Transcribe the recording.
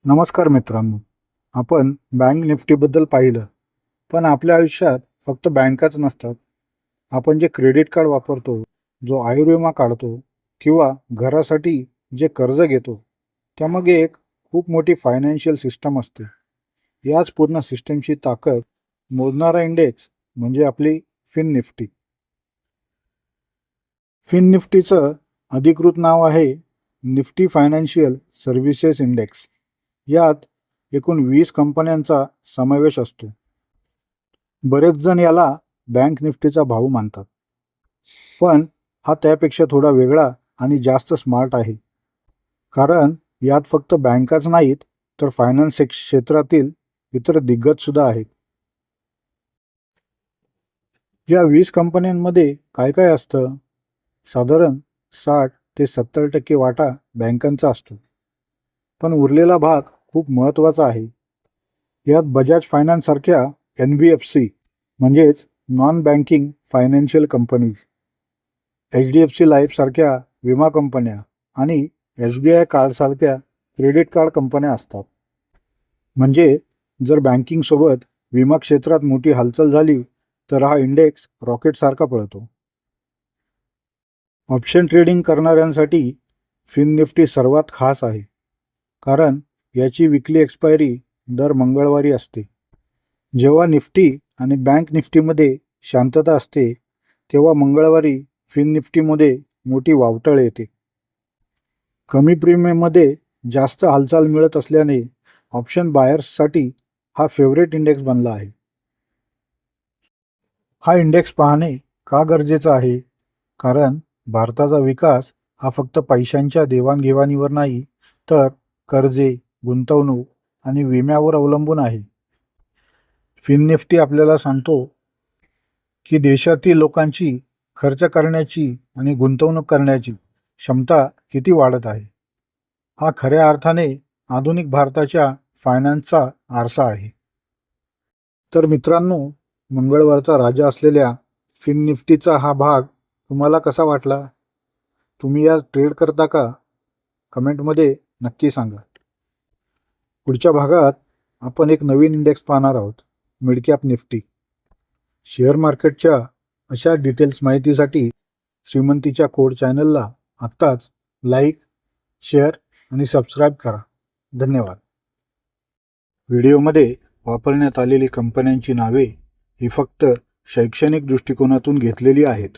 नमस्कार मित्रांनो, आपण बँक निफ्टीबद्दल पाहिलं, पण आपल्या आयुष्यात फक्त बँकाच नसतात. आपण जे क्रेडिट कार्ड वापरतो, जो आयुर्विमा काढतो किंवा घरासाठी जे कर्ज घेतो, त्यामागे एक खूप मोठी फायनान्शियल सिस्टम असते. याच पूर्ण सिस्टमची ताकद मोजणारा इंडेक्स म्हणजे आपली फिन निफ्टी. फिन निफ्टीचं अधिकृत नाव आहे निफ्टी फायनान्शियल सर्व्हिसेस इंडेक्स. यात एकूण 20 कंपन्यांचा समावेश असतो. बरेच जण याला बँक निफ्टीचा भाऊ मानतात, पण हा त्यापेक्षा थोडा वेगळा आणि जास्त स्मार्ट आहे. कारण यात फक्त बँकाच नाहीत, तर फायनान्स क्षेत्रातील इतर दिग्गज सुद्धा आहेत. या 20 कंपन्यांमध्ये काय काय असतं? साधारण 60 ते 70% वाटा बँकांचा असतो, पण उरलेला भाग खूप महत्त्वाचा आहे. यात बजाज फायनान्स सारख्या NBFC म्हणजेच non banking financial companies, HDFC life सारख्या विमा कंपन्या आणि SBI कार्ड सारख्या क्रेडिट कार्ड कंपन्या असतात. म्हणजे जर बँकिंगसोबत विमा क्षेत्रात मोठी हालचाल झाली तर हा इंडेक्स रॉकेटसारखा पळतो. ऑप्शन ट्रेडिंग करणाऱ्यांसाठी फिन निफ्टी सर्वात खास आहे, कारण याची विकली एक्सपायरी दर मंगळवारी असते. जेव्हा निफ्टी आणि बँक निफ्टीमध्ये शांतता असते, तेव्हा मंगळवारी फिन निफ्टीमध्ये मोठी वावटळ येते. कमी प्रीमियममध्ये जास्त हालचाल मिळत असल्याने ऑप्शन बायर्ससाठी हा फेवरेट इंडेक्स बनला आहे. हा इंडेक्स पाहणे का गरजेचं आहे? कारण भारताचा विकास हा फक्त पैशांच्या देवाणघेवाणीवर नाही, तर कर्जे, गुंतवणूक आणि विम्यावर अवलंबून आहे. फिन निफ्टी आपल्याला सांगतो की देशातील लोकांची खर्च करण्याची आणि गुंतवणूक करण्याची क्षमता किती वाढत आहे. हा खऱ्या अर्थाने आधुनिक भारताच्या फायनान्सचा आरसा आहे. तर मित्रांनो, मंगळवारचा राजा असलेल्या फिन निफ्टीचा हा भाग तुम्हाला कसा वाटला? तुम्ही या ट्रेड करता का? कमेंटमध्ये नक्की सांगा. पुढच्या भागात आपण एक नवीन इंडेक्स पाहणार आहोत, मिड कॅप निफ्टी. शेअर मार्केटच्या अशा डिटेल्स माहितीसाठी श्रीमंतीच्या कोड चॅनलला आत्ताच लाईक, शेअर आणि सबस्क्राईब करा. धन्यवाद. व्हिडिओमध्ये वापरण्यात आलेली कंपन्यांची नावे ही फक्त शैक्षणिक दृष्टिकोनातून घेतलेली आहेत.